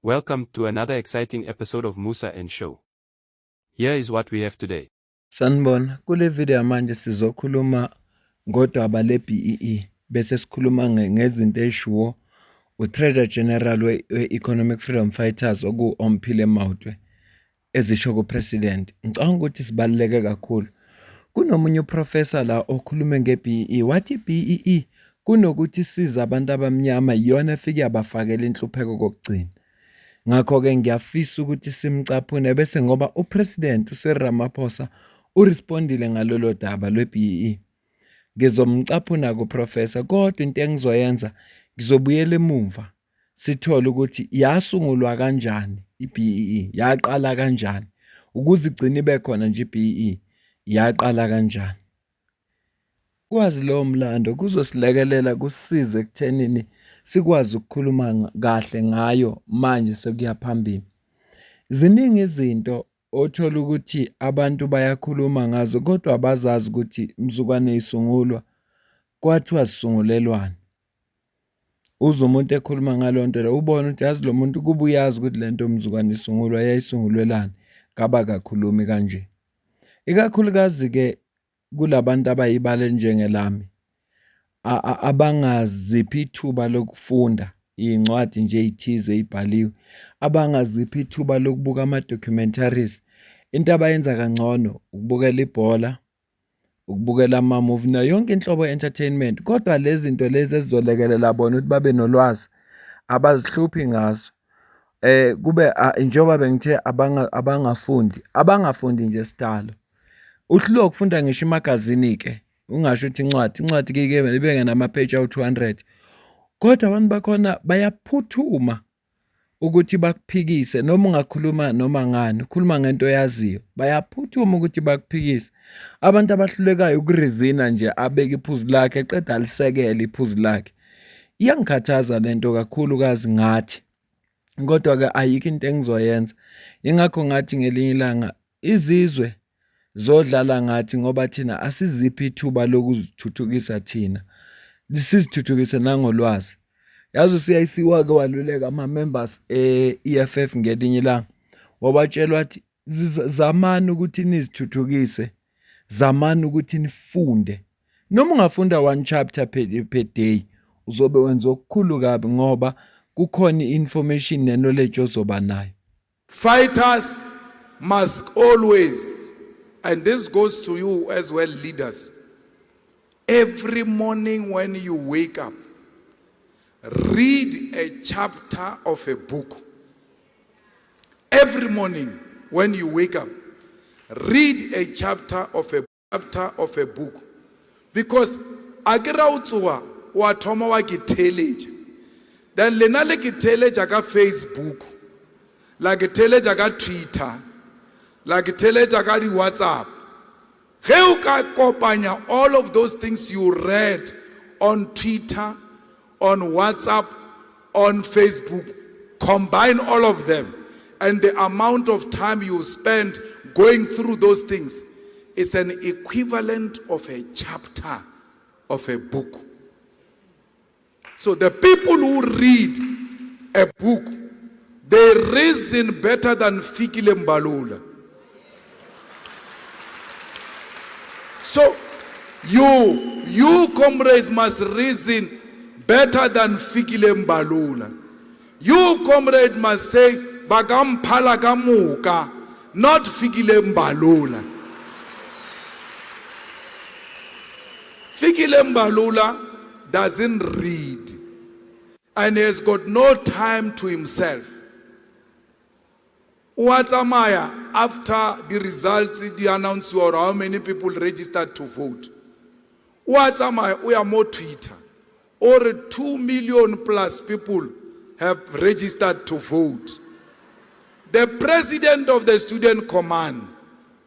Welcome to another exciting episode of Musa and Show. Here is what we have today. Sanibona, kule video manje sizokhuluma ngodaba le-BEE bese sikhuluma ngezinto ezishiwo uTreasurer General we-Economic Freedom Fighters oku-Omphile Mautwe ezisho kuPresident. Ngicabanga ukuthi sibaluleke kakhulu. Kunomunye uprofessor la okhulume nge-BEE wathi i-BEE kunokuthi siza abantu abamnyama yona efike yabafakela inhlupheko kokugcina. Ngakho-ke ngiyafisa ukuthi simcaphune bese ngoba uPresident uCyril Ramaphosa urespondile ngalolo daba lwe-BEE. Ngizomcaphuna kuprofessor kodwa into engizoyenza ngizobuyela emuva sithole ukuthi yasungulwa kanjani i-BEE, yaqala kanjani ukuze igcine ibe khona nje i-BEE, yaqala kanjani. Kwazi lowo mlando kuzosilekelela kusisize ekuthenini sikwazi ukukhuluma kahle ngayo manje sekuya phambili. Ziningi izinto othola ukuthi abantu bayakhuluma ngazo kodwa abazazi ukuthi mzukwane isungulwa kwathiwa sisungulelwane. Uze umuntu ekhuluma ngalo nto le ubone ukuthi yazi lo muntu kuba uyazi ukuthi lento mzukwane isungulwa yayisungulelane kaba kakhulumi kanje. Ikakhulukazi-ke kulabantu abayibale njengelami abangaziphi ithuba lokufunda iy'ncwadi nje ey'thize ey'bhaliwe, abangaziphi ithuba lokubuka ama-documentaries. Into abayenza kangcono ukubukela ibhola, ukubukela ama-movie nayo yonke inhlobo ye-entertainment, kodwa lezi zinto lezi ezizolekelela bona ukuthi babe nolwazi abazihluphi ngazo. Kube njengoba bengithe abangafundi nje sidalo. Uhlelo ukufunda ngisho imagazini-ke ungasho ukuthi incwadi-ke ibe ngamapage awu-200 kodwa abantu bakhona bayaphuthuma ukuthi bakuphikise noma ungakhuluma noma ngani, ukhuluma ngento oyaziyo, bayaphuthuma ukuthi bakuphikise. Abantu abahlulekayo ukurizina nje abeke iphuzu lakhe eqeda alisekele iphuzu lakhe. Iyangikhathaza lento kakhulukazi ngathi, kodwa-ke ayikho into engizoyenza. Ingakho ngathi ngelinye ilanga izizwe zodlala ngathi ngoba thina asiziphi ithuba lokuzithuthukisa thina, sizithuthukise nangolwazi. Yazi usiyayisiwa-ke waluleka ama-members e-EFF ngelinye ilanga wabatshelwa wathi zamani ukuthi nizithuthukise, zamani ukuthi nifunde. Noma ungafunda 1 chapter per day uzobe wenza okukhulu kabi ngoba kukhona i-information ne-knowledge ozoba nayo. Fighters must always, and this goes to you as well, leaders, every morning when you wake up, read a chapter of a book. Every morning when you wake up, read a chapter of a book. Because akira utsuwa wa thoma wa kiteleja. Then lena le kiteleja ka Facebook, la kiteleja ka Twitter, la kiteleja ka di WhatsApp. Ge o ka kopanya all of those things you read on Twitter, on WhatsApp, on Facebook, combine all of them, and the amount of time you spend going through those things is an equivalent of a chapter of a book. So the people who read a book, they reason better than Fikile Mbalula. So you comrades must reason better than Fikile Mbalula. You comrade must say Bagamphala Kamuka, not Fikile Mbalula. Fikile Mbalula doesn't read and he has got no time to himself. Uwatsamaya, after the results, they announce or how many people registered to vote. Uwatsamaya, we are more Twitter. Or 2 million plus people have registered to vote. The president of the student command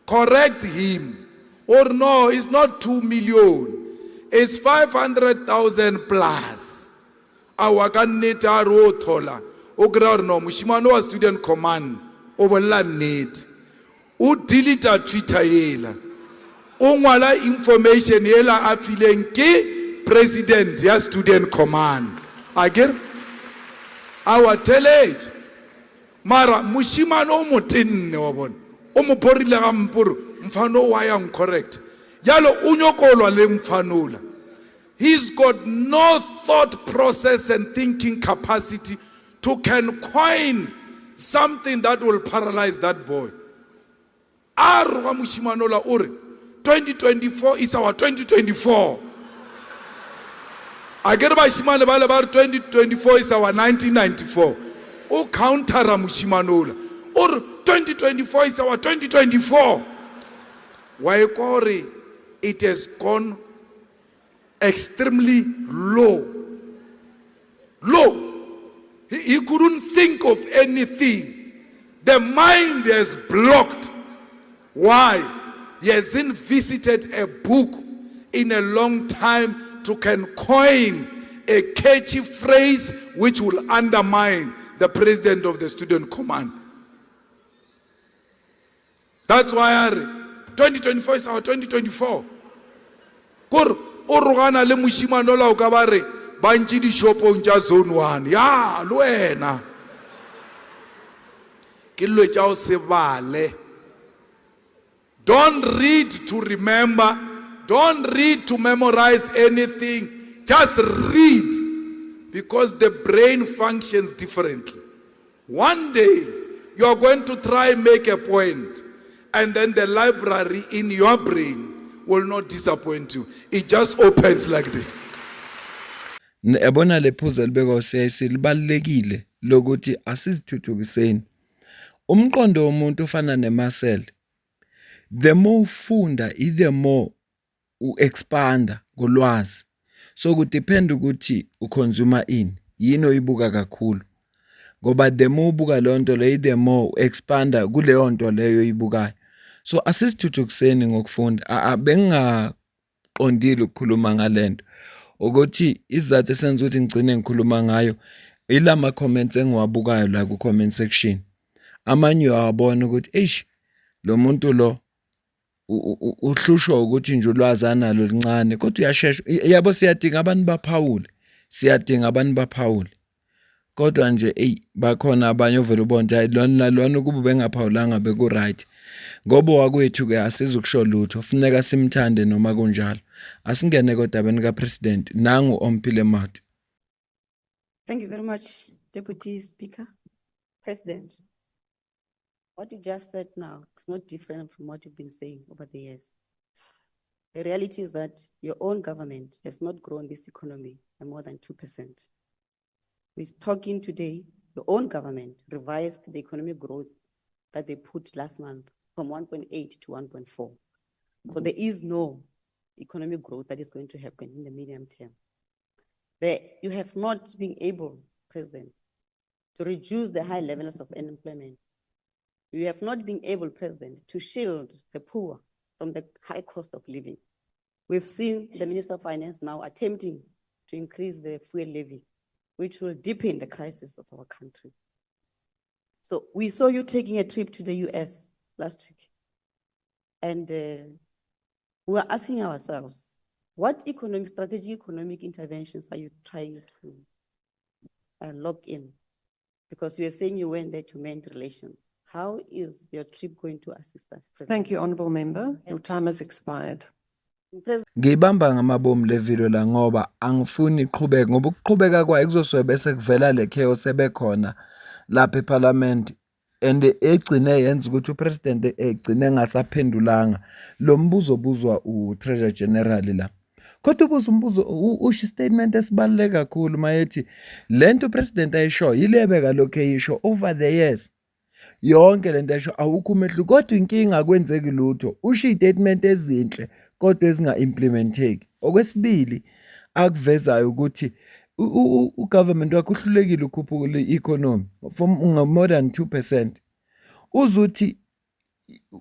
corrects him. Or no, it's not 2 million. It's 500,000 plus. Awakaneta rotola. Ograr no mushimano wa student command. Overla need. U delete Twitter yela. Ungwala information yela afilenke president ya student command. Again, our tellage. mara moshimane o motenne wa bona o mo borile ga mpore mfano wa yang correct yalo o nyokolwa le mfanola. He's got no thought process and thinking capacity to can coin something that will paralyze that boy. Arwa moshimanola ore 2024 is our 2024. I get about Shimane Bale about 2024 is our 1994. O countera moshimanola or 2024 is our 2024. Why Kori? It has gone extremely low. Low. He couldn't think of anything. The mind is blocked. Why? He hasn't visited a book in a long time to can coin a catchy phrase which will undermine the president of the student command. That's why 2024 is our 2024. Kor orogana le moshimanola o ka ba re ba ntse di shopong tsa zone 1 ya lo wena ke lo tsa o se bale. Don't read to remember, don't read to memorize anything, just read, because the brain functions differently. One day you are going to try and make a point, and then the library in your brain will not disappoint you. It just opens like this. Yabona le phuzu libeka usiyisi libalekile lokuthi asizithuthukiseni. Umqondo womuntu ufana nemuscle. The more ufunda, the more u-expanda ngolwazi. So kudepend ukuthi uconsumer yini oyibuka kakhulu. Ngoba the more ubuka leyo nto leyo, the more u-expanda kuleyo nto leyo oyibukayo. So asizithuthukiseni ngokufunda. Bengaqondile ukukhuluma ngalento. Ukuthi izathu esenza ukuthi ngigcine ngikhuluma ngayo ilama comments engiwabukayo la ku comment section. Amanye uyabona ukuthi lo muntu lo uhlushwa ukuthi nje ulwazi analo lincane, kodwa uyashesha. Yabo siyadinga abantu baphawule. Kodwa nje bakhona abanye ovela ubona hayi lona kuba bengaphawulanga beku right. Ngoba wakwethu ke asizukusho lutho, kufuneka simthande noma kunjalo. Asingene kodabeni ka president nangu Omphile Matu. Thank you very much, Deputy Speaker. President, what you just said now is not different from what you've been saying over the years. The reality is that your own government has not grown this economy by more than 2%. We're talking today, your own government revised the economic growth that they put last month from 1.8 to 1.4. So there is no economic growth that is going to happen in the medium term. You have not been able, President, to reduce the high levels of unemployment. You have not been able, President, to shield the poor from the high cost of living. We've seen the Minister of Finance now attempting to increase the fuel levy, which will deepen the crisis of our country. So we saw you taking a trip to the US last week. And we were asking ourselves, what economic interventions are you trying to lock in? Because you were saying you went there to mend relations. How is your trip going to assist us? President? Thank you, Honourable Member. Your time has expired. Ngibamba ngamabomu le video la ngoba angifuni iqhubeke ngoba ukuqhubeka kwayo kuzosuke bese kuvela le chaos ebekhona lapha eParliament and egcine yenza ukuthi uPresident egcine engasaphendulanga lo mbuzo obuzwa uTreasurer General la. Kodwa ubuza umbuzo usho statement esibaluleke kakhulu mayethi lento uPresident ayisho yilebeka lokho eyisho over the years. Yonke lento ayisho awukho umehluko kodwa inkinga akwenzeki lutho. Usho istatement ezinhle kodwa ezinga implementeki. Okwesibili akuvezayo ukuthi ugovernment wakhe uhlulekile ukhuphula i-economy from more than 2%. Uzuthi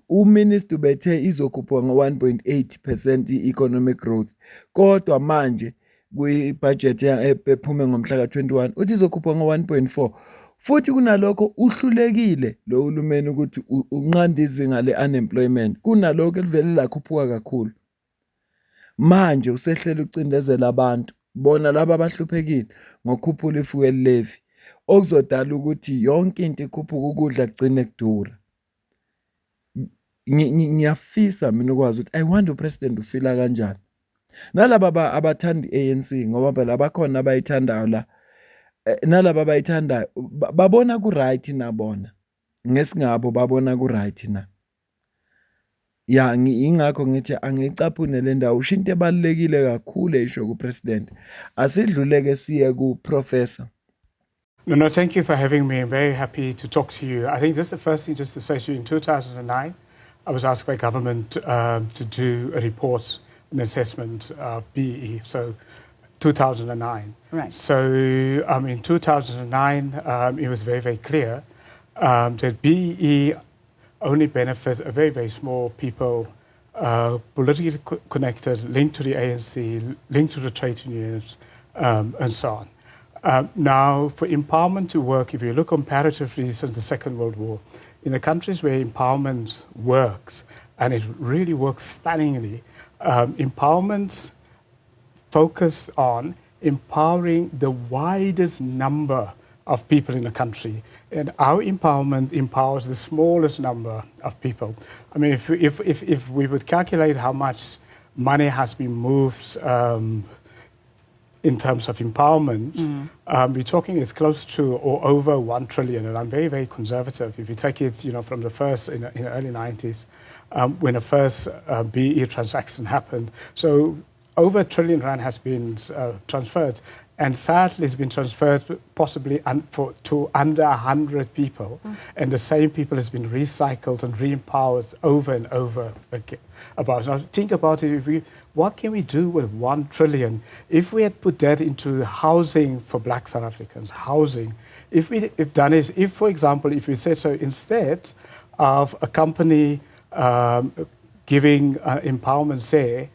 uminister bethe izokhuphuka ngo-1.8% i-economic growth. Kodwa manje kwi-budget ephume ngomhla ka-21 uthi izokhuphuka ngo-1.4. Futhi kunalokho uhlulekile lo hulumeni ukuthi unqanda izinga le-unemployment. Kunalokho elivele lakhuphuka kakhulu. Manje usehlela ucindezela abantu bona laba abahluphekile ngokukhuphula ifuel levy. okuzodala ukuthi yonke into ikhuphuka, ukudla kugcine kudura. Ngiyafisa mina ukwazi ukuthi I wonder upresident ufila kanjani. Nalaba abathanda i-ANC ngoba phela bakhona abayithandayo la, nalaba abayithandayo babona ku-right nabona, ngesingabo babona ku-right na. Ya ingakho ngithi angiyicaphune le ndawo, usho into ebalulekile kakhulu eyisho kupresident. Asidluleke siye ku-professor. No, thank you for having me. I'm very happy to talk to you. I think this is the first thing just to say to you. In 2009, I was asked by government to do a report, an assessment of BEE. So 2009. Right. So in 2009, it was very, very clear that BEE only benefits a very, very small people, politically connected, linked to the ANC, linked to the trade unions, and so on. Now, for empowerment to work, if you look comparatively since the Second World War, in the countries where empowerment works, and it really works stunningly, empowerment focused on empowering the widest number of people in the country. And our empowerment empowers the smallest number of people. I mean, if we would calculate how much money has been moved in terms of empowerment, we're talking it's close to or over 1 trillion. And I'm very, very conservative. If you take it, from the first in the early 90s, when the first BE transaction happened. So over R1 trillion has been transferred. And sadly, it's been transferred possibly to under 100 people. And the same people has been recycled and re-empowered over and over again. Now, think about it. What can we do with 1 trillion? If we had put that into housing for Black South Africans, housing, if for example, if we say so, instead of a company giving empowerment, say,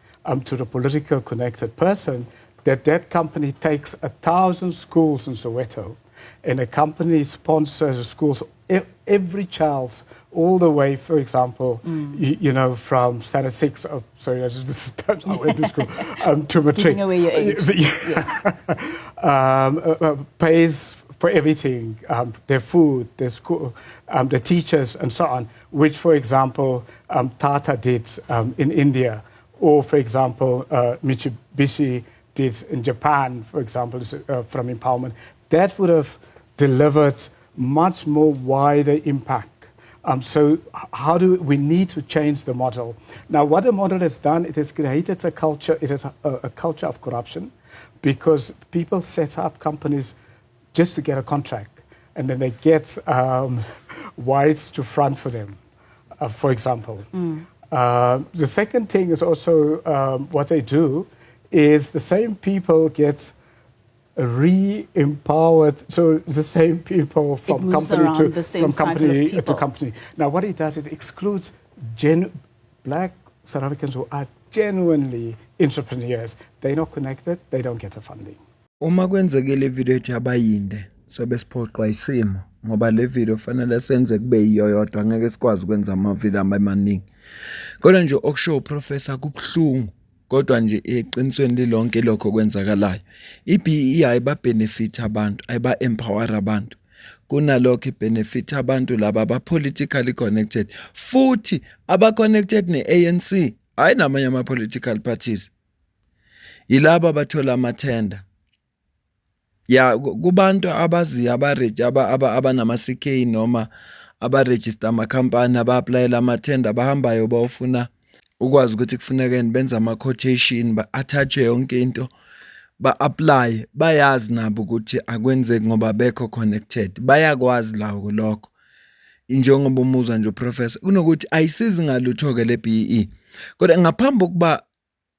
to the political connected person, that company takes 1,000 schools in Soweto, and a company sponsors schools, every child, all the way, for example, from standard 6, sorry, I went to school, to matric. Giving away your age. Yes. Pays for everything, their food, their school, the teachers, and so on, which, for example, Tata did in India, or, for example, Mitsubishi did in Japan, for example, from empowerment. That would have delivered much more wider impact. So we need to change the model. Now, what the model has done, it has created a culture, it is a culture of corruption, because people set up companies just to get a contract, and then they get whites to front for them, for example. The second thing is also what they do is the same people get re-empowered. So the same people from company to company. Now, what it does, it excludes Black South Africans who are genuinely entrepreneurs. They're not connected. They don't get the funding. Uma kwenzekile ivideo ethi abayinde sobe siphoqwa isimo ngoba le video fanele senze kube yiyo yodwa, ngeke sikwazi ukwenza amavideo amaningi. Kodwa nje okusho uprofessor kubhlungu, kodwa nje eqinisweni lilonke lokho kwenzakalayo. IBEE ayiba-benefit abantu, ayiba-empower abantu. Kunalokho i-benefit abantu laba aba-politically connected, futhi aba-connected ne-ANC, hayi namanye ama-political parties. Yilaba bathola amathenda. Ya kubantu abaziyo abanama-CK noma abaregister amakhampani, aba-applyela amathenda, bahambayo bawufuna ukwazi ukuthi kufunekeni benze ama-quotation, ba-attach yonke into, ba-apply, bayazi nabo ukuthi akwenzeki ngoba bekho connected, bayakwazi lawo lokho. Njengoba umuzwa nje uprofessor, kunokuthi ayisizi ngalutho-ke le BEE. Kodwa ngaphambi kokuba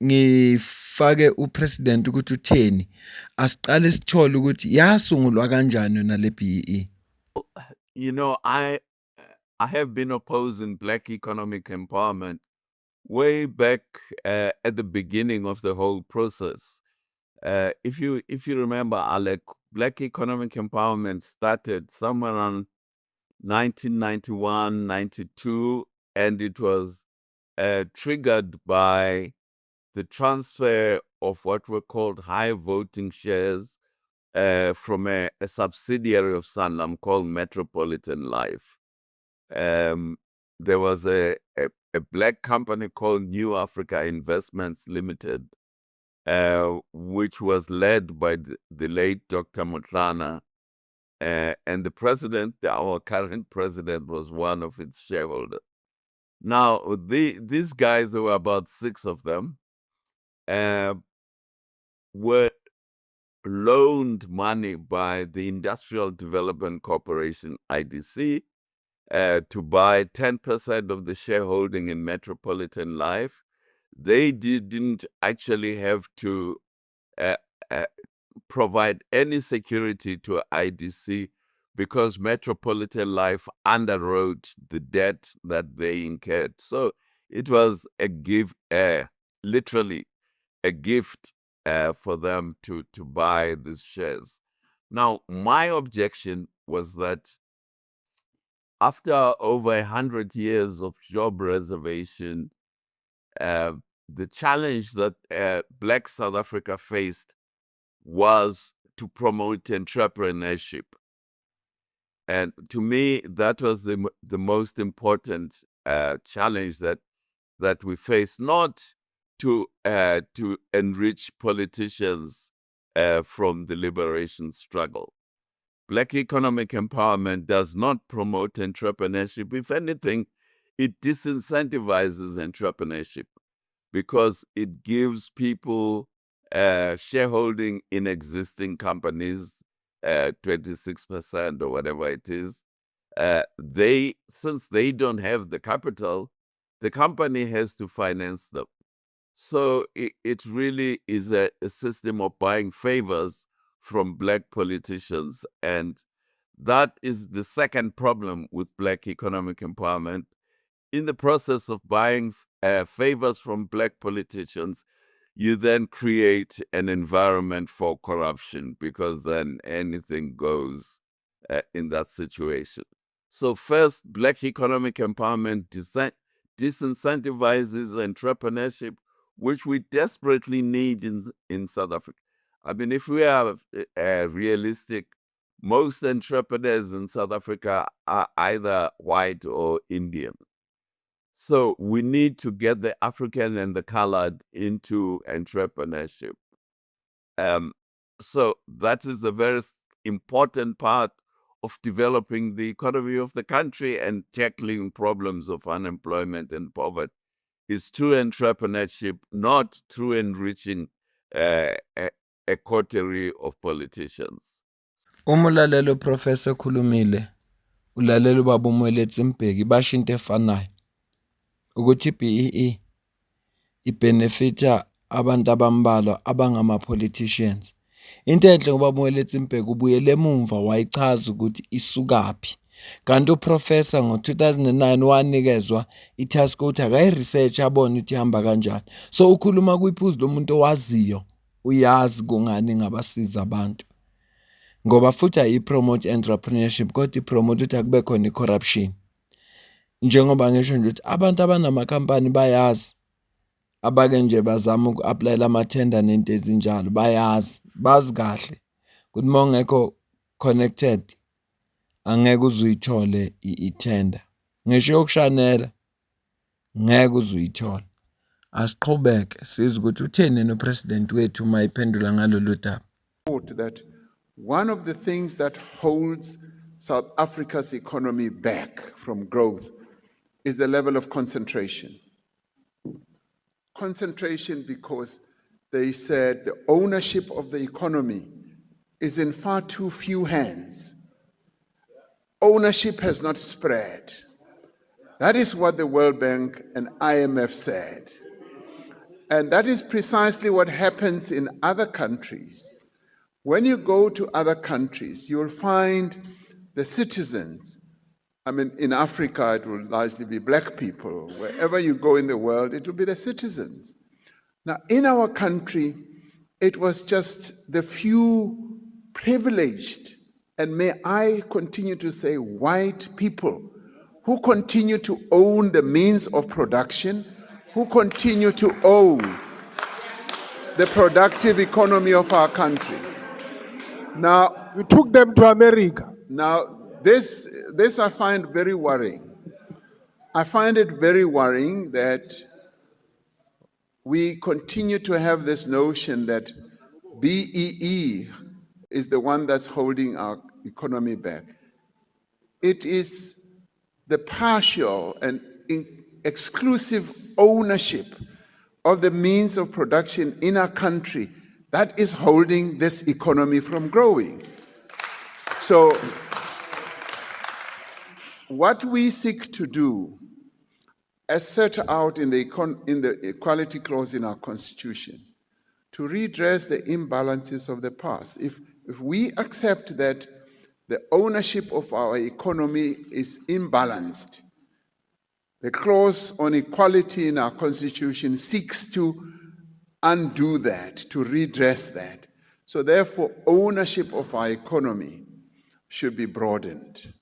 ngifake upresident ukuthi utheni, asiqale sithole ukuthi yasungulwa kanjani yona le BEE. I have been opposing Black economic empowerment way back at the beginning of the whole process. If you remember, Alec, Black economic empowerment started somewhere around 1991, 92, and it was triggered by the transfer of what were called high voting shares from a subsidiary of Sanlam called Metropolitan Life. There was a black company called New Africa Investments Limited, which was led by the late Dr. Motlana, and the president, our current president, was one of its shareholders. Now, these guys, there were about 6 of them, were loaned money by the Industrial Development Corporation, IDC, to buy 10% of the shareholding in Metropolitan Life. They didn't actually have to provide any security to IDC because Metropolitan Life underwrote the debt that they incurred. So it was a give, literally a gift for them to buy these shares. Now, my objection was that after over 100 years of job reservation, the challenge that Black South Africa faced was to promote entrepreneurship. And to me, that was the most important challenge that we faced, not to enrich politicians from the liberation struggle. Black economic empowerment does not promote entrepreneurship. If anything, it disincentivizes entrepreneurship because it gives people shareholding in existing companies, 26% or whatever it is. Since they don't have the capital, the company has to finance them. So it really is a system of buying favors from Black politicians. And that is the second problem with Black economic empowerment. In the process of buying favors from Black politicians, you then create an environment for corruption because then anything goes in that situation. So first, Black economic empowerment disincentivizes entrepreneurship, which we desperately need in South Africa. I mean, if we are realistic, most entrepreneurs in South Africa are either white or Indian. So we need to get the African and the colored into entrepreneurship. So that is a very important part of developing the economy of the country and tackling problems of unemployment and poverty is through entrepreneurship, not through enriching a coterie of politicians. Umulalelo Professor Khulumile, ulalelo baba uMweletsi Mbeki basho into efanayo ukuthi BEE ibenefita abantu abambalwa abangama-politicians. Into enhle ngoba uMweletsi Mbeki ubuyele emumva wayichaza ukuthi isukaphi. Kanti uprofessor ngo-2009 wanikezwa itask ukuthi akayi-research abone ukuthi ihamba kanjani. So ukhuluma kwiphuzu lomuntu owaziyo, uyazi kungani ngabasiza abantu. Ngoba futhi ayi-promote entrepreneurship kodwa i-promote ukuthi akube khona i-corruption. Njengoba ngisho nje ukuthi abantu abanamakampani bayazi, abake nje bazama uku-aplayela amathenda nento ezinjalo, bazi kahle ukuthi uma ungekho connected angeke uzuyithole ithenda. Ngisho yokushanela ngeke uzuyithola. Asiqhubeke sizwe ukuthi utheni nopresident wethu uma iphendula ngalolu daba. That one of the things that holds South Africa's economy back from growth is the level of concentration. Concentration because they said the ownership of the economy is in far too few hands. Ownership has not spread. That is what the World Bank and IMF said. And that is precisely what happens in other countries. When you go to other countries, you'll find the citizens. I mean, in Africa, it will largely be Black people. Wherever you go in the world, it will be the citizens. Now, in our country, it was just the few privileged, and may I continue to say white people, who continue to own the means of production, who continue to own the productive economy of our country. Now, You took them to America. this I find very worrying. I find it very worrying that we continue to have this notion that BEE is the one that's holding our economy back. It is the partial and exclusive ownership of the means of production in our country that is holding this economy from growing. So, what we seek to do, as set out in the Equality Clause in our Constitution, to redress the imbalances of the past. If we accept that the ownership of our economy is imbalanced, the clause on equality in our Constitution seeks to undo that, to redress that. So therefore, ownership of our economy should be broadened.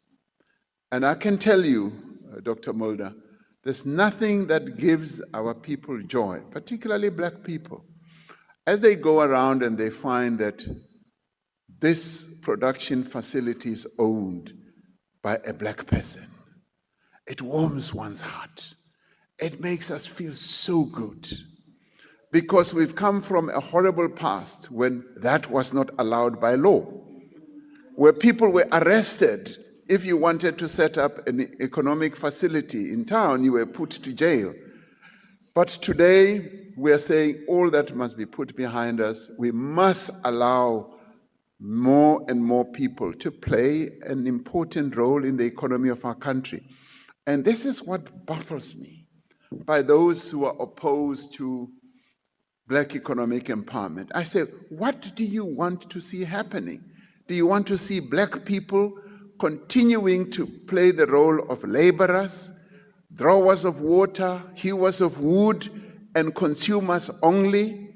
And I can tell you, Dr. Mulder, there's nothing that gives our people joy, particularly black people, as they go around and they find that this production facility is owned by a black person. It warms one's heart. It makes us feel so good because we've come from a horrible past when that was not allowed by law, where people were arrested. If you wanted to set up an economic facility in town, you were put to jail. But today, we are saying all that must be put behind us. We must allow more and more people to play an important role in the economy of our country. And this is what baffles me by those who are opposed to black economic empowerment. I say, what do you want to see happening? Do you want to see black people continuing to play the role of laborers, drawers of water, hewers of wood, and consumers only?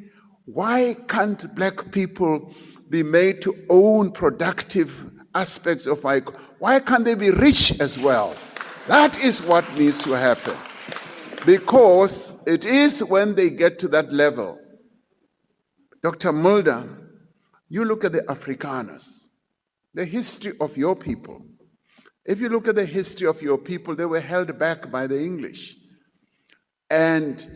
Why can't black people be made to own productive aspects of our economy? Why can't they be rich as well? That is what needs to happen. Because it is when they get to that level. Dr. Mulder, you look at the Afrikaners, the history of your people. If you look at the history of your people, they were held back by the English. And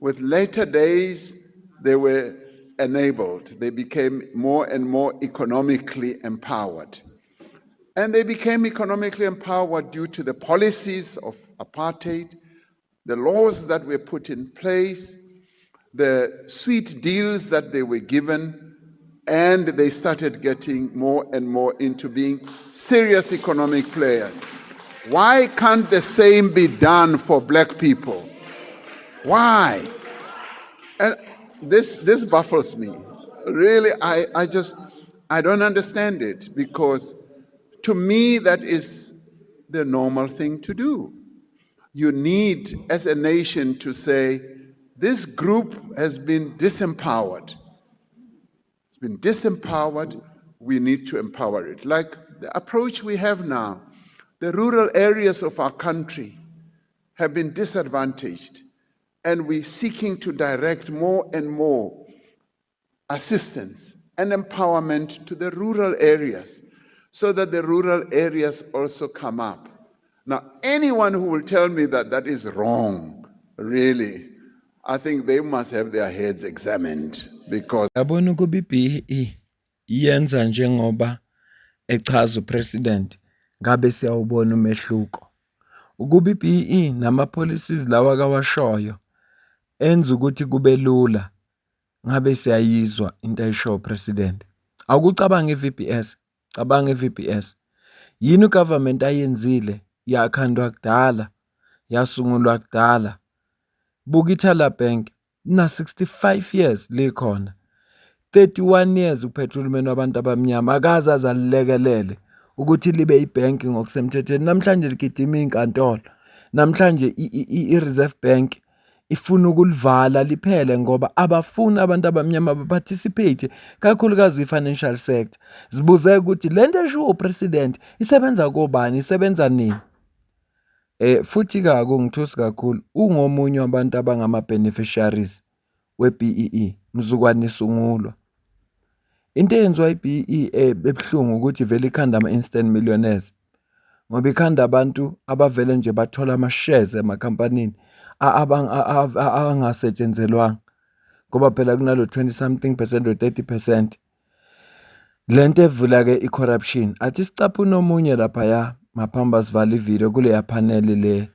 with later days, they were enabled. They became more and more economically empowered. And they became economically empowered due to the policies of apartheid, the laws that were put in place, the sweet deals that they were given, and they started getting more and more into being serious economic players. Why can't the same be done for black people? Why? And this baffles me. Really, I don't understand it, because to me that is the normal thing to do. You need, as a nation, to say, this group has been disempowered. It's been disempowered, we need to empower it. Like the approach we have now, the rural areas of our country have been disadvantaged, and we're seeking to direct more and more assistance and empowerment to the rural areas so that the rural areas also come up. Now, anyone who will tell me that that is wrong, really, I think they must have their heads examined, because Yabona ukuba iBEE iyenza njengoba echaza upresident, ngabe siyawubona umehluko. Ukuba iBEE nama policies lawa kawashoyo enza ukuthi kube lula, ngabe siyayizwa into ayisho president. Akucabanga iVPS, cabanga iVPS. Yini ugovernment ayenzile yakhandwa kudala, yasungulwa kudala. Buka iTyler Bank na 65 years likhona. 31 years upetrolman wabantu abamnyama akaze azalilekelele ukuthi libe ibank ngokusemthethweni. Namhlanje ligidima inkantolo. Namhlanje iReserve Bank ifuna ukulivala liphele ngoba abafuna abantu abamnyama baparticipate kakhulukazi i-financial sector. Zibuze ukuthi lento esho upresident isebenza kobani, isebenza nini? Futhi kungithusa kakhulu ungomunye wabantu abangama beneficiaries weBEE mzukwane isungulwa. Into eyenziwa i-BEE ebuhlungu ukuthi vele ikhanda ama-instant millionaires ngoba ikhanda abantu abavele nje bathola ama-shares emakhampanini angasetshenzelwanga ngoba phela kunalo 20 something percent or 30%. Lento evula-ke i-corruption. Athi sicaphe nomunye laphaya maphambi sivala ividiyo kuleya panel le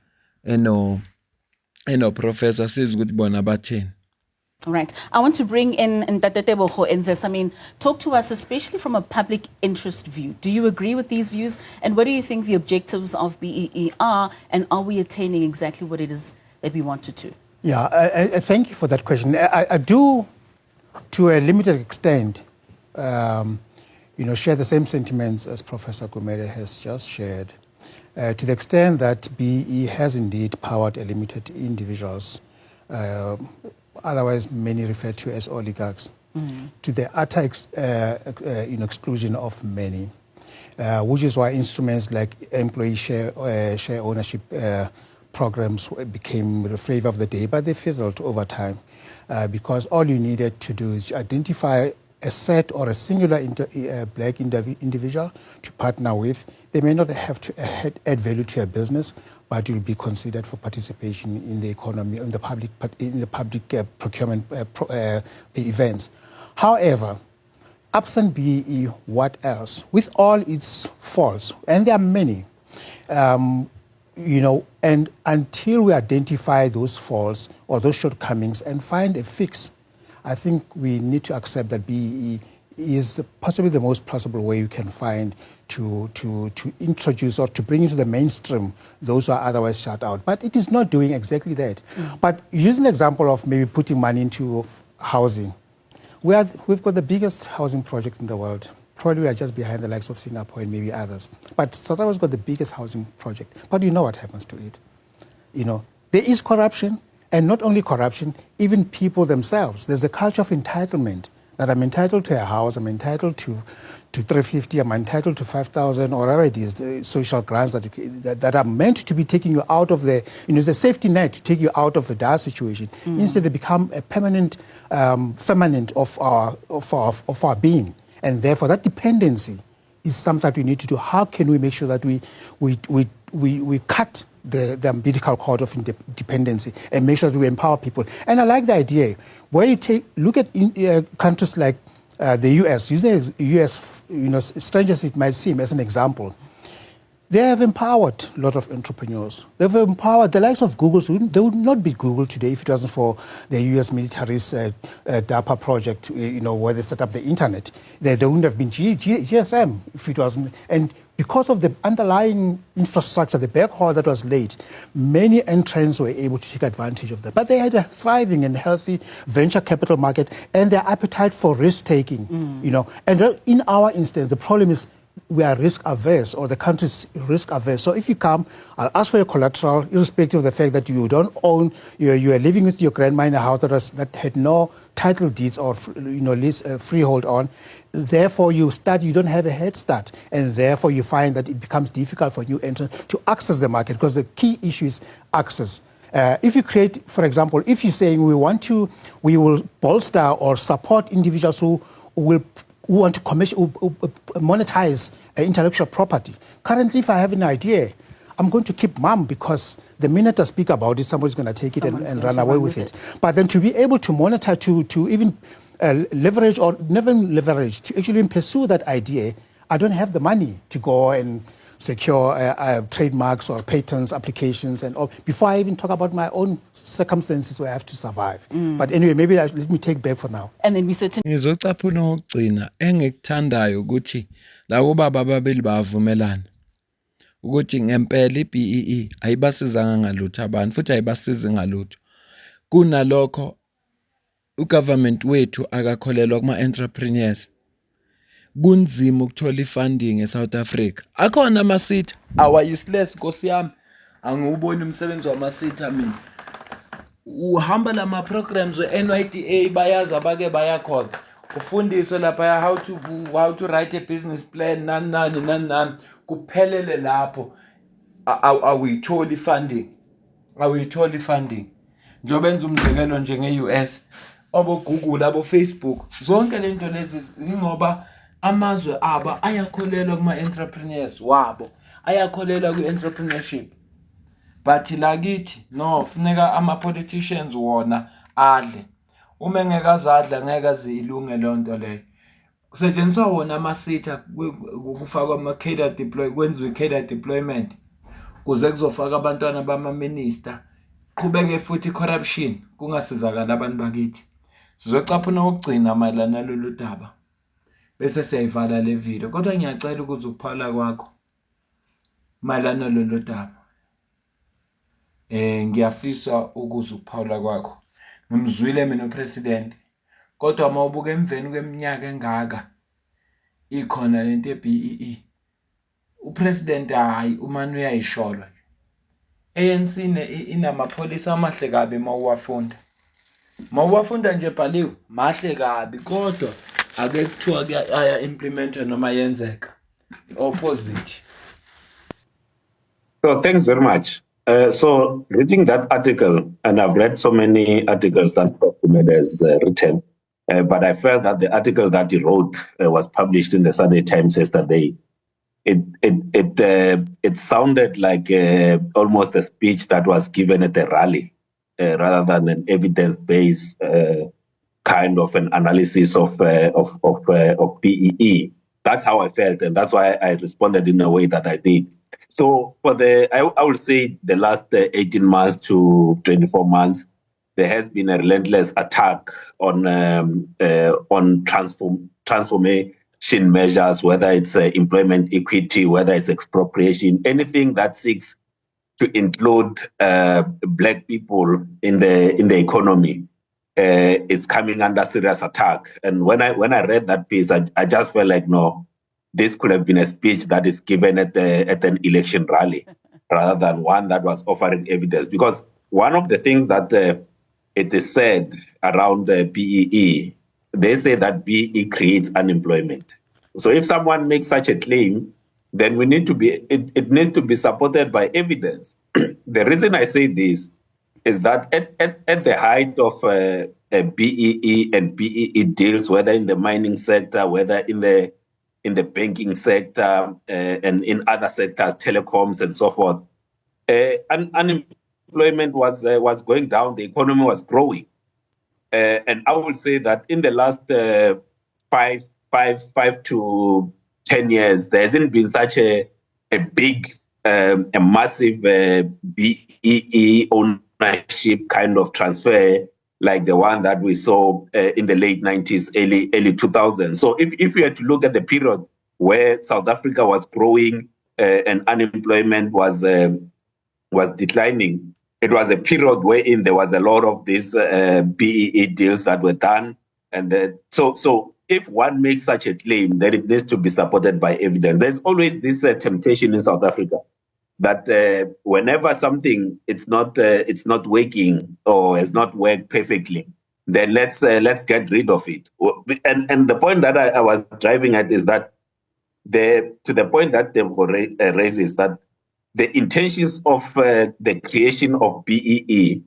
eno-professor siza ukuthi bona bathini. All right. I want to bring in Ntate Tebogo in this. I mean, talk to us, especially from a public interest view. Do you agree with these views? And what do you think the objectives of BEE are? And are we attaining exactly what it is that we wanted to? Yeah, I thank you for that question. I do, to a limited extent, share the same sentiments as Professor Gumede has just shared, to the extent that BEE has indeed powered a limited individuals, otherwise many referred to as oligarchs, to the utter exclusion of many, which is why instruments like employee share ownership programs became the flavor of the day, but they fizzled over time because all you needed to do is identify a set or a singular black individual to partner with. They may not have to add value to a business, but you'll be considered for participation in the economy, in the public procurement events. However, absent BEE, what else? With all its faults, and there are many, and until we identify those faults or those shortcomings and find a fix, I think we need to accept that BEE is possibly the most plausible way you can find to introduce or to bring into the mainstream those who are otherwise shut out. But it is not doing exactly that. But using the example of maybe putting money into housing, we've got the biggest housing project in the world. Probably we are just behind the likes of Singapore and maybe others. But South Africa's got the biggest housing project. But you know what happens to it. There is corruption, and not only corruption, even people themselves. There's a culture of entitlement, that I'm entitled to a house, I'm entitled to 350, I'm entitled to 5,000, or whatever it is, the social grants that are meant to be taking you out of the, it's a safety net to take you out of the dire situation. Instead, they become a permanent ferment of our being. And therefore, that dependency is something that we need to do. How can we make sure that we cut the umbilical cord of dependency and make sure that we empower people? And I like the idea where you look at countries like the US, using the US, strange as it might seem, as an example. They have empowered a lot of entrepreneurs. They've empowered the likes of Google. They would not be Google today if it wasn't for the US military's DARPA project, where they set up the internet. They wouldn't have been GSM if it wasn't. And because of the underlying infrastructure, the backhaul that was laid, many entrants were able to take advantage of that. But they had a thriving and healthy venture capital market and their appetite for risk-taking, And in our instance, the problem is we are risk averse, or the country's risk averse. So if you come, I'll ask for your collateral, irrespective of the fact that you don't own, you are living with your grandma in a house that had no title deeds or lease freehold on. Therefore, you don't have a head start, and therefore you find that it becomes difficult for new entrants to access the market, because the key issue is access. If you create, for example, if you're saying we will bolster or support individuals who want to monetize intellectual property. Currently, if I have an idea, I'm going to keep mum, because the minute I speak about it, somebody's going to take it and run away with it. But then to be able to monetize, to even leverage, or never leverage, to actually pursue that idea, I don't have the money to go and secure trademarks or patents, applications, and all, before I even talk about my own circumstances where I have to survive. But anyway, maybe let me take back for now. And then we certainly... Ngizocaphuna ukugcina engikuthandayo ukuthi labo baba ababili bavumelana ukuthi ngempela iBEE ayibasizanga ngalutho abantu, futhi ayibasizi ngalutho. Kunalokho ugovernment wethu akakholelwa kuma-entrepreneurs. Kunzima ukuthola ifunding eSouth Africa. Akhona ama-SETA awa-useless, Nkosi yami. Angiwuboni umsebenzi wama-SETA mina. Uhamba lama programs we-NYDA bayazi abake bayakhona. Ufundiswe lapha how to write a business plan, nani. Kuphelele lapho. Awuyitholi funding. Njengoba enza umzekelo njenge-US. abo-Google, abo-Facebook, zonke lento lezi ingoba amazwe abo ayakholelwa kuma-entrepreneurs wabo, ayakholelwa kwi-entrepreneurship. But lakithi no, funeka ama-politicians wona adle. Uma engeke azadla ngeke azilunge leyo nto leyo. Kusetshenziswa wona ama-SETA kufakwa ama-cadre deploy, kwenziwe i-cadre deployment kuze kuzofaka abantwana bama-minister. Qhubeke futhi corruption kungasizakala abantu bakithi. Sizocaphuna ukugcina mayelana nalolu daba bese siyayivala le video, kodwa ngiyacela ukuze ukuphala kwakho mayelana nalolu daba. Ngiyafisa ukuze ukuphawula kwakho. Ngimzwile mina upresident, kodwa uma ubuka emveni kweminyaka engaka ikhona lento ye-BEE, upresident hayi umane uyayishola. ANC inamapholisa amahle kabi mawuwafunda nje bhaliwe mahle kabi, kodwa ake kuthiwa aya implementa noma yenzeka opposite. So thanks very much. So reading that article, and I've read so many articles that Ahmed has written, but I felt that the article that he wrote was published in the Sunday Times yesterday. It sounded like almost a speech that was given at a rally, rather than an evidence-based kind of an analysis of BEE. That's how I felt, and that's why I responded in a way that I did. So for I would say the last 18 months to 24 months, there has been a relentless attack on transformation measures, whether it's employment equity, whether it's expropriation, anything that seeks to include black people in the economy. It's coming under serious attack. And when I read that piece, I just felt like, no, this could have been a speech that is given at an election rally rather than one that was offering evidence. Because one of the things that it is said around the BEE, they say that BEE creates unemployment. So if someone makes such a claim, then we need to it needs to be supported by evidence. The reason I say this is that at the height of BEE and BEE deals, whether in the mining sector, whether in the banking sector, and in other sectors, telecoms and so forth, unemployment was going down, the economy was growing. And I would say that in the last 5 to 10 years, there hasn't been such a big, a massive BEE ownership kind of transfer like the one that we saw in the late 90s, early 2000s. So if we had to look at the period where South Africa was growing and unemployment was declining, it was a period wherein there was a lot of these BEE deals that were done. And so if one makes such a claim, then it needs to be supported by evidence. There's always this temptation in South Africa that whenever something it's not working or has not worked perfectly, then let's get rid of it. And the point that I was driving at is that to the point that they raises that the intentions of the creation of BEE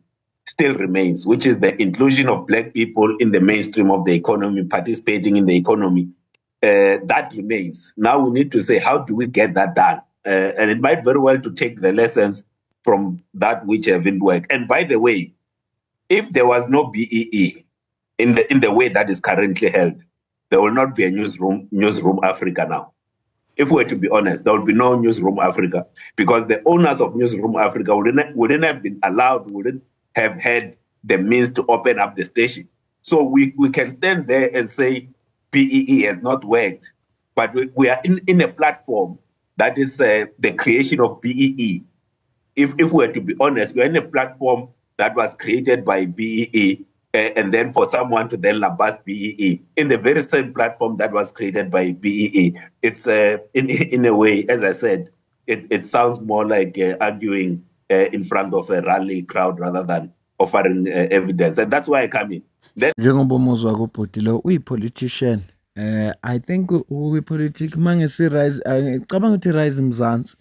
still remains, which is the inclusion of black people in the mainstream of the economy, participating in the economy. That remains. Now we need to say, how do we get that done? And it might very well to take the lessons from that which haven't worked. And by the way, if there was no BEE in the way that is currently held, there will not be a newsroom Africa now. If we're to be honest, there will be no Newsroom Africa because the owners of Newsroom Africa wouldn't have been allowed, wouldn't have had the means to open up the station. So we can stand there and say BEE has not worked, but we are in a platform that is the creation of BEE. If we're to be honest, we're in a platform that was created by BEE, and then for someone to then lambast BEE in the very same platform that was created by BEE. It's in a way, as I said, it sounds more like arguing in front of a rally crowd rather than offering evidence, and that's why I come in. Njengoba umuzwa kubhutilo uyi-politician, I think uyi-politic mangesi rise, ngicabanga ukuthi rise Mzansi,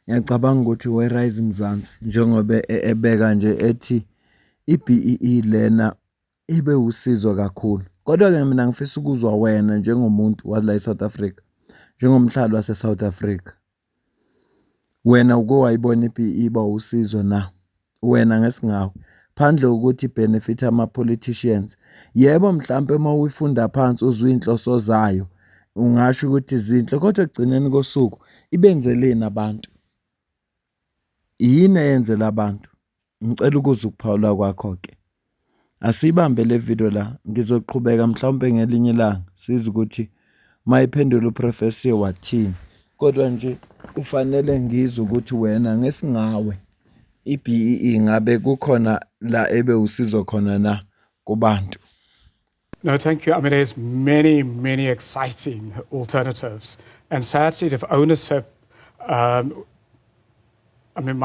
ngiyacabanga ukuthi we rise Mzansi njengoba ebeka nje ethi i-BEE lena ibe usizo kakhulu. Kodwa-ke mina ngifisa ukuzwa wena njengomuntu wala eSouth Africa, njengomhlali wase-South Africa. Wena uke wayibona i-BEE ba usizo na? Wena ngesingawe. Phandle ukuthi benefit ama-politicians. Yebo mhlampe uma uyifunda phansi uzwe inhloso zayo, ungasho ukuthi zinhle, kodwa ekugcineni kosuku ibenzeleni abantu? Yini eyenzela abantu? Ngicela ukuzwa ukuphawula kwakho-ke. Asibambe le video la, ngizoqhubeka mhlawumbe ngelinye ilanga siza ukuthi mayiphendula uprofessor wathini. Kodwa nje ufanele ngizwe ukuthi wena ngesingawe i-BEE ngabe kukhona la ebe usizo khona na kubantu. No, thank you. I mean, there's many exciting alternatives. And sadly, the ownership, my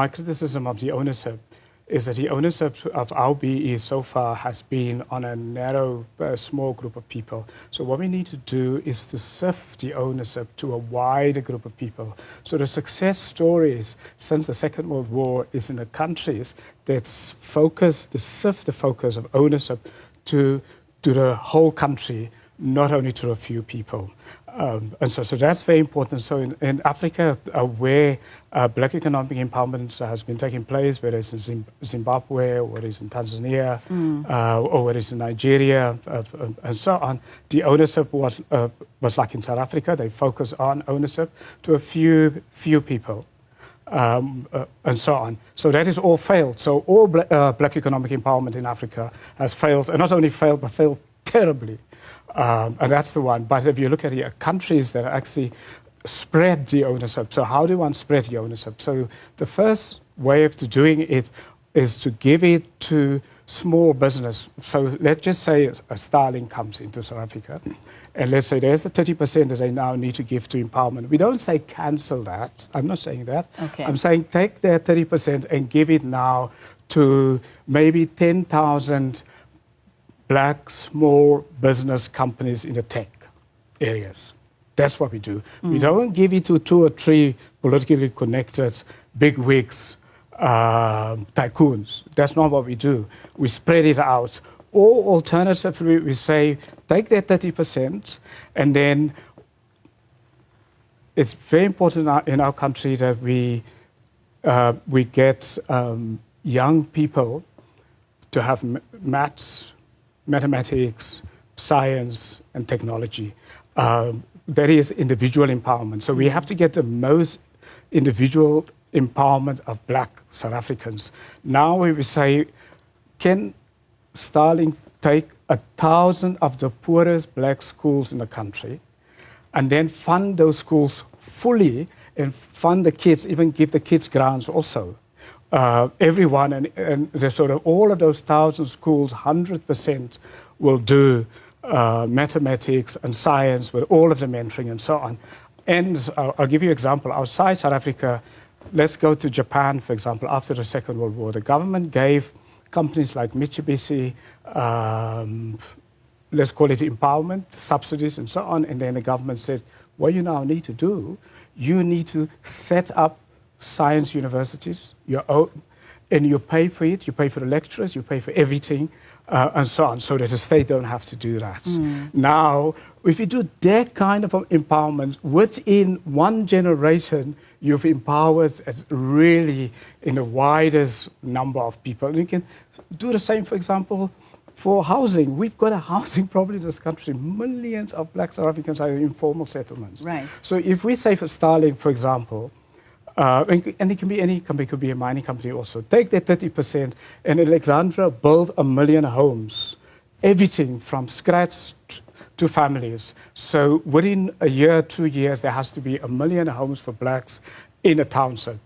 criticism of the ownership is that the ownership of our BEE so far has been on a narrow, small group of people. So what we need to do is to sift the ownership to a wider group of people. So the success stories since the Second World War is in the countries that's focused, to sift the focus of ownership to the whole country, not only to a few people. And so that's very important. So in Africa, where black economic empowerment has been taking place, whether it's in Zimbabwe, or whether it's in Tanzania, or whether it's in Nigeria, and so on, the ownership was like in South Africa. They focus on ownership to a few people. And so on. So that is all failed. So all black economic empowerment in Africa has failed, and not only failed, but failed terribly. And that's the one. But if you look at the countries that actually spread the ownership, so how do one spread the ownership? So the first way of doing it is to give it to small business. So let's just say a Starling comes into South Africa, and let's say there's the 30% that they now need to give to empowerment. We don't say cancel that. I'm not saying that. Okay. I'm saying take their 30% and give it now to maybe 10,000 black small business companies in the tech areas. That's what we do. We don't give it to 2 or 3 politically connected bigwigs, tycoons. That's not what we do. We spread it out. Or alternatively, we say, take that 30%, and then it's very important in our country that we get young people to have mathematics, science, and technology. That is individual empowerment. So we have to get the most individual empowerment of black South Africans. Now we say, can Starling take 1,000 of the poorest black schools in the country and then fund those schools fully and fund the kids, even give the kids grants also? Everyone and the sort of all of those 1,000 schools, 100% will do mathematics and science with all of the mentoring and so on. And I'll give you an example. Outside South Africa, let's go to Japan, for example. After the Second World War, the government gave companies like Mitsubishi, let's call it empowerment, subsidies and so on. And then the government said, what you now need to do, you need to set up science universities, your own, and you pay for it, you pay for the lecturers, you pay for everything, and so on, so that the state don't have to do that. Now, if you do that kind of empowerment within one generation, you've empowered really in the widest number of people. And you can do the same, for example, for housing. We've got a housing problem in this country. Millions of black South Africans are in informal settlements. Right. So if we say for Starling, for example, and it can be any company, it could be a mining company also. Take that 30%, and Alexandra build 1 million homes, everything from scratch to families. So within a year, 2 years, there has to be 1 million homes for blacks in a township.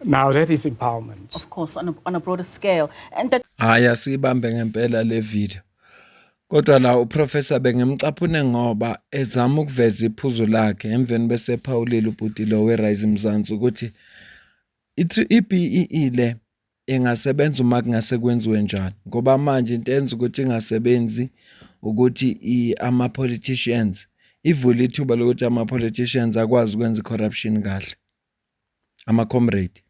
Now that is empowerment. Of course, on a broader scale. And that Haya sibambe ngempela le video. Kodwa la uprofessor bengemcaphune ngoba ezama ukuveza iphuzu lakhe emveni bese Phawulile ubhutilo weRise Mzansi ukuthi i-BEE le ingasebenza uma kungase kwenziwe njani ngoba manje into enza ukuthi ingasebenzi ukuthi ama-politicians ivule ithuba lokuthi ama-politicians akwazi ukwenza corruption kahle ama-comrade.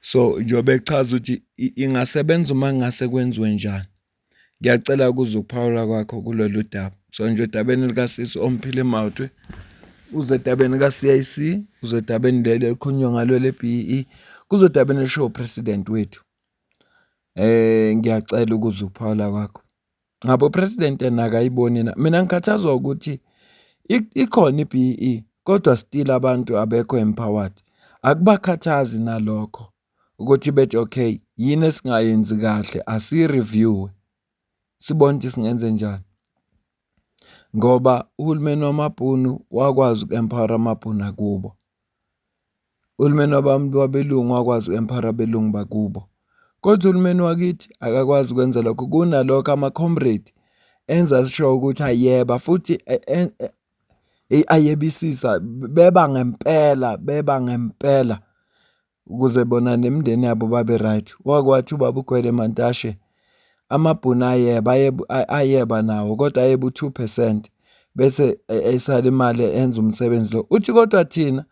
So njobe echaza ukuthi ingasebenza uma kungase kwenziwe njani. Ngiyacela ukuze ukuphawula kwakho kulolu daba. So nje edabeni likasisi Omphile Mawutwe, uze edabeni lika-CIC, uze edabeni leli elikhulunywa ngalo le-BEE, kuze edabeni elisho upresident wethu. Ngiyacela ukuze ukuphawula kwakho. Ngabo upresident yena akayiboni na. Mina ngikhathazwa ukuthi ikhona i-BEE kodwa still abantu abekho empowered. Akubakhathazi nalokho ukuthi bethi okay yini esingayenzi kahle asi-review sibone ukuthi singenze njani. Ngoba uhulumeni wamaBhunu wakwazi uku-empower amaBhunu akubo. Uhulumeni wabelungu wakwazi uku-empower abelungu bakubo. Kodwa uhulumeni wakithi akakwazi ukwenza lokho. Kunalokho ama-comrade enza sure ukuthi ayeba futhi ayebisisa beba ngempela ukuze bona nemindeni yabo babe right. Wakwathi ubaba uGwede Mantashe amaBhunu ayeba nawo kodwa ayeba u2% bese esala imali enza umsebenzi lo. Uthi kodwa thina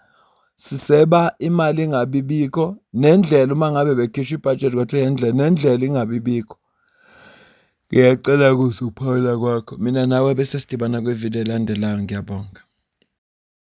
siseba imali ingabibikho nendlela uma ngabe bekhishwa ibudget kwathiwa nendlela ingabibikho. Ngiyacela ukuze ukuphawula kwakho. Mina nawe bese sidibana kwivideo elandelayo. Ngiyabonga.